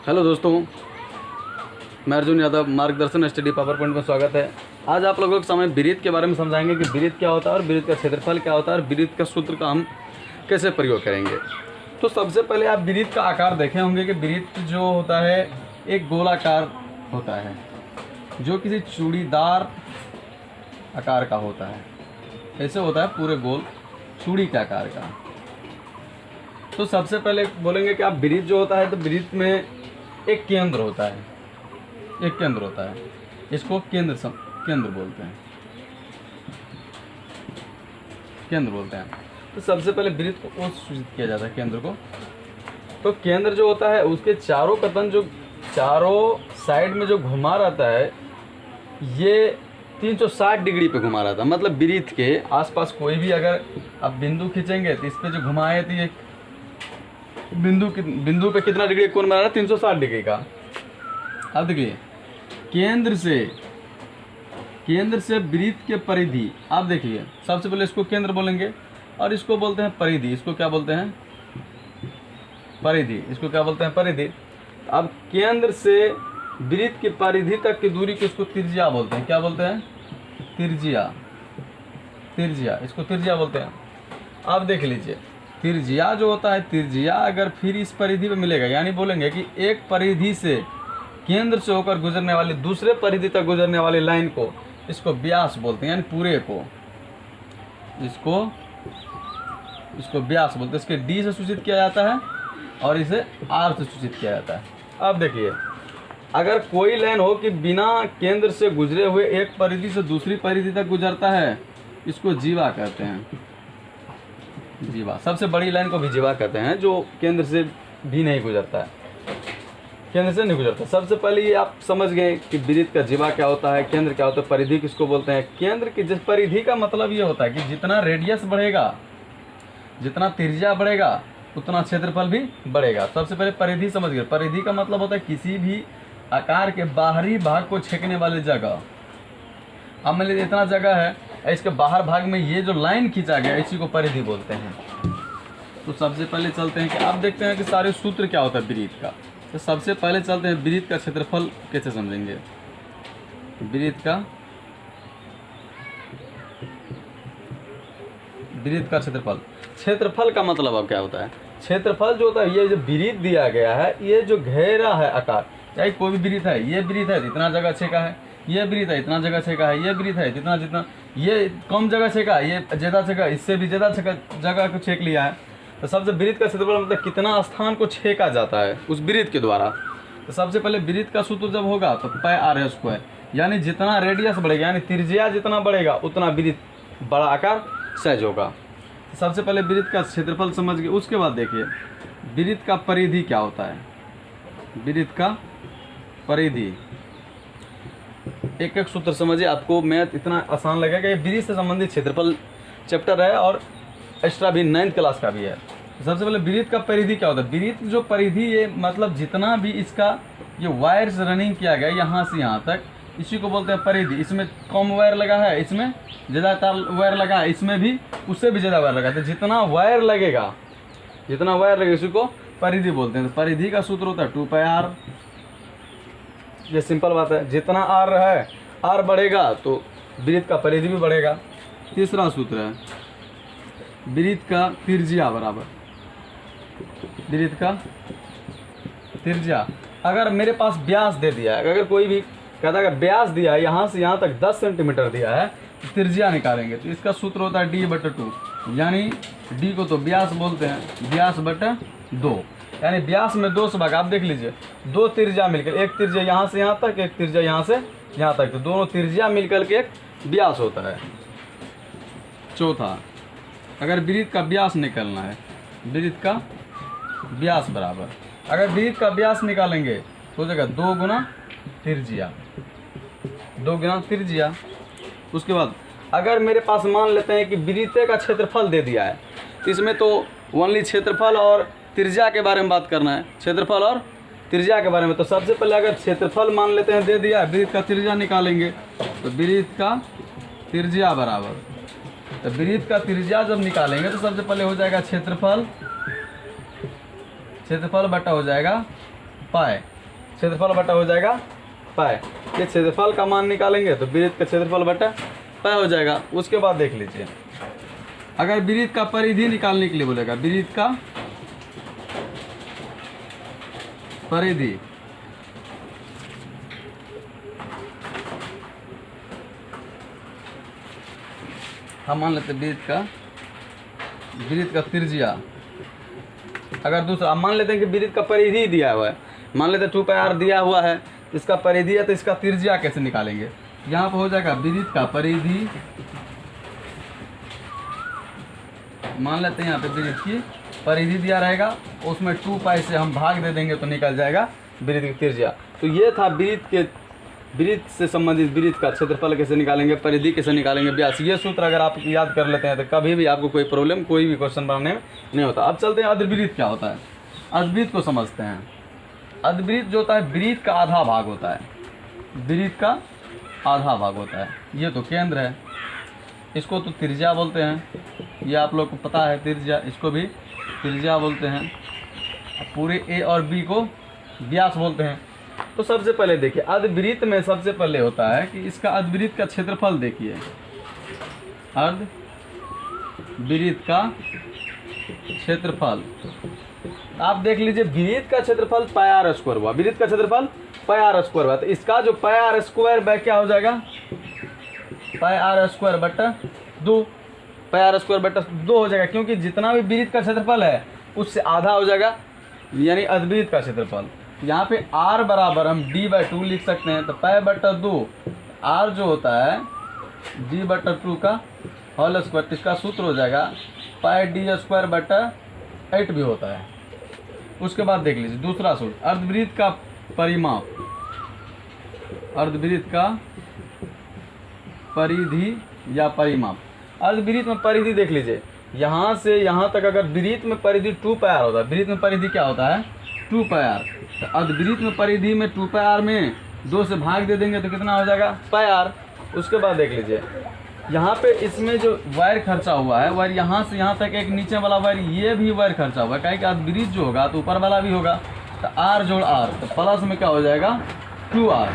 Hello दोस्तों, मैं अर्जुन यादव, मार्गदर्शन स्टडी पावर पॉइंट में स्वागत है। आज आप लोगों के सामने वृत्त के बारे में समझाएंगे कि वृत्त क्या होता है और वृत्त का क्षेत्रफल क्या होता है और वृत्त का सूत्र का हम कैसे प्रयोग करेंगे। तो सबसे पहले आप वृत्त का आकार देखे होंगे कि वृत्त जो होता है एक गोलाकार होता है जो किसी चूड़ीदार आकार का होता है। ऐसे होता है पूरे गोल चूड़ी के आकार का। तो सबसे पहले बोलेंगे कि आप वृत्त जो होता है तो वृत्त में एक केंद्र होता है, इसको केंद्र बोलते हैं। तो सबसे पहले वृत्त को सूचित किया जाता है केंद्र को। तो केंद्र जो होता है उसके चारों कतन जो चारों साइड में जो घुमा रहता है ये 360 डिग्री पे घुमा रहता है। मतलब वृत्त के आसपास कोई भी अगर आप बिंदु खींचेंगे तो इस पे जो घुमाए तो ये बिंदु पे कितना डिग्री कोण बना रहा है? 360 डिग्री का। अब देखिए केंद्र से वृत्त के परिधि, आप देखिए सबसे पहले इसको केंद्र बोलेंगे और इसको बोलते हैं परिधि। इसको क्या बोलते हैं? परिधि। अब केंद्र से वृत्त की परिधि तक की दूरी को इसको त्रिज्या बोलते हैं। क्या बोलते हैं? त्रिज्या। इसको त्रिज्या बोलते हैं। अब देख लीजिए त्रिज्या जो होता है, त्रिज्या अगर फिर इस परिधि पे मिलेगा, यानी बोलेंगे कि एक परिधि से केंद्र से होकर गुजरने वाली दूसरे परिधि तक गुजरने वाली लाइन को इसको व्यास बोलते हैं, यानी पूरे को इसको व्यास बोलते हैं। इसके डी से सूचित किया जाता है और इसे आर से सूचित किया जाता है। अब देखिए अगर कोई लाइन हो कि बिना केंद्र से गुजरे हुए एक परिधि से दूसरी परिधि तक गुजरता है, इसको जीवा कहते हैं। सबसे बड़ी लाइन को भी जीवा कहते हैं जो केंद्र से भी नहीं गुजरता है, सबसे पहले ये आप समझ गए कि वृत्त का जीवा क्या होता है, केंद्र क्या होता है, परिधि किसको बोलते हैं। केंद्र की जिस परिधि का मतलब ये होता है कि जितना रेडियस बढ़ेगा, जितना त्रिज्या बढ़ेगा उतना क्षेत्रफल भी बढ़ेगा। सबसे पहले परिधि समझ गए। परिधि का मतलब होता है किसी भी आकार के बाहरी भाग को छेकने वाली जगह। अब मान लीजिए इतना जगह है, इसके बाहर भाग में ये जो लाइन खींचा गया इसी को परिधि बोलते हैं। तो सबसे पहले चलते हैं कि आप देखते हैं कि सारे सूत्र क्या होता है वृत्त का। तो सबसे पहले चलते हैं वृत्त का क्षेत्रफल कैसे समझेंगे। वृत्त का क्षेत्रफल का मतलब अब क्या होता है? क्षेत्रफल जो होता है ये जो वृत्त दिया गया है, ये जो घेरा है आकार, चाहे कोई भी वृत्त है, ये वृत्त है इतना जगह छेका है, ये वृत्त है इतना जगह छेका है, ये वृत्त है जितना ये कम जगह छेका है, ये ज़्यादा छेका, इससे भी ज़्यादा जगह को छेक लिया है। तो सबसे वृत्त का क्षेत्रफल मतलब कितना स्थान को छेका जाता है उस वृत्त के द्वारा। तो सबसे पहले वृत्त का सूत्र जब होगा तो πr², यानी जितना रेडियस बढ़ेगा, यानी त्रिज्या जितना बढ़ेगा उतना वृत्त बड़ा आकार सहज होगा। तो सबसे पहले वृत्त का क्षेत्रफल समझ गए। उसके बाद देखिए वृत्त का परिधि क्या होता है। वृत्त का परिधि एक सूत्र समझिए, आपको मैथ इतना आसान लगेगा। ये वृत्त से संबंधित क्षेत्रफल चैप्टर है और एक्स्ट्रा भी 9th क्लास का भी है। सबसे पहले वृत्त का परिधि क्या होता है? वृत्त जो परिधि ये मतलब जितना भी इसका ये वायर से रनिंग किया गया यहाँ से यहाँ तक, इसी को बोलते हैं परिधि। इसमें कम वायर लगा है, इसमें ज़्यादा वायर लगा है, इसमें भी उससे भी ज़्यादा वायर लगा है। तो जितना वायर लगेगा इसी को परिधि बोलते हैं। तो परिधि का सूत्र होता है 2πr। ये सिंपल बात है, जितना आर है, आर बढ़ेगा तो वृत्त का परिधि भी बढ़ेगा। तीसरा सूत्र है वृत्त का त्रिज्या बराबर वृत्त का त्रिज्या। अगर मेरे पास व्यास दे दिया है, अगर कोई भी कहता है अगर व्यास दिया है यहाँ से यहाँ तक 10 सेंटीमीटर दिया है तो त्रिज्या निकालेंगे। तो इसका सूत्र होता है d/2, यानी d को तो व्यास बोलते हैं, व्यास/2, यानी व्यास में 2 से भाग। आप देख लीजिए 2 त्रिज्या मिलकर, एक त्रिज्या यहाँ से यहाँ तक, एक त्रिज्या यहाँ से यहाँ तक, तो दोनों त्रिज्या मिलकर के एक व्यास होता है। चौथा, अगर वृत्त का व्यास निकालना है, वृत्त का व्यास बराबर, अगर वृत्त का व्यास निकालेंगे तो हो जाएगा 2 गुना त्रिज्या। उसके बाद अगर मेरे पास मान लेते हैं कि वृत्त का क्षेत्रफल दे दिया है, तो इसमें तो ओनली क्षेत्रफल और त्रिज्या के बारे में बात करना है, क्षेत्रफल और त्रिज्या के बारे में। तो सबसे पहले अगर क्षेत्रफल मान लेते हैं दे दिया, वृत्त का त्रिज्या निकालेंगे। तो वृत्त का त्रिज्या बराबर, तो वृत्त का त्रिज्या जब निकालेंगे तो सबसे पहले हो जाएगा क्षेत्रफल बटा हो जाएगा पाई। क्षेत्रफल बटा हो जाएगा पाई। ये क्षेत्रफल का मान निकालेंगे तो वृत्त का क्षेत्रफल बटा पाई हो जाएगा। उसके बाद देख लीजिए, अगर वृत्त का परिधि निकालने के लिए बोलेगा, वृत्त का परिधि, हम मान लेते हैं वृत्त का त्रिज्या, अगर दूसरा मान लेते हैं कि वृत्त का परिधि दिया हुआ है, मान लेते हैं 2πr दिया हुआ है, इसका परिधि है तो इसका त्रिज्या कैसे निकालेंगे। यहाँ पर हो जाएगा वृत्त का परिधि, मान लेते हैं यहाँ पे वृत्त की परिधि दिया रहेगा, उसमें 2π से हम भाग दे देंगे तो निकल जाएगा वृत्त की त्रिज्या। तो ये था वृत्त से संबंधित वृत्त का क्षेत्रफल कैसे निकालेंगे, परिधि कैसे निकालेंगे, व्यास। ये सूत्र अगर आप याद कर लेते हैं तो कभी भी आपको कोई प्रॉब्लम, कोई भी क्वेश्चन बनाने में नहीं होता। अब चलते हैं अर्धवृत्त क्या होता है, अर्धवृत्त को समझते हैं। अर्धवृत्त जो होता है वृत्त का आधा भाग होता है, वृत्त का आधा भाग होता है। ये तो केंद्र है, इसको तो त्रिज्या बोलते हैं, ये आप लोग को पता है त्रिज्या, इसको भी त्रिज्या बोलते हैं। पूरे ए और बी को व्यास बोलते हैं। तो सबसे पहले देखिए अर्धवृत्त में सबसे पहले होता है कि इसका अर्धवृत्त का क्षेत्रफल देखिए, अर्धवृत्त का क्षेत्रफल आप देख लीजिए, वृत्त का क्षेत्रफल πr² हुआ, वृत्त का क्षेत्रफल πr² हुआ, तो इसका जो πr² क्या हो जाएगा, πr² बटा 2, πr² बटा 2 हो जाएगा, क्योंकि जितना भी वृत्त का क्षेत्रफल है उससे आधा हो जाएगा, यानी अर्धवृत्त का क्षेत्रफल। यहाँ पे r बराबर हम d/2 लिख सकते हैं, तो π/2 r जो होता है d/2 का होल स्क्वायर, इसका सूत्र हो जाएगा πd² / 8 भी होता है। उसके बाद देख लीजिए दूसरा सूत्र, अर्धवृत्त का परिमाप, अर्धवृत्त का परिधि या परिमाप। अर्धवृत्त में परिधि देख लीजिए, यहाँ से यहाँ तक अगर वृत्त में परिधि 2πr होता है, वृत्त में परिधि क्या होता है 2πr, तो अर्धवृत्त में परिधि में 2πr में 2 से भाग दे देंगे तो कितना हो जाएगा πr। उसके बाद देख लीजिए यहाँ पे इसमें जो वायर खर्चा हुआ है, वायर यहाँ से यहाँ तक एक नीचे वाला वायर, ये भी वायर खर्चा हुआ है, क्या कि अर्धवृत्त जो होगा तो ऊपर वाला भी होगा, तो r जोड़ r, तो प्लस में क्या हो जाएगा 2r।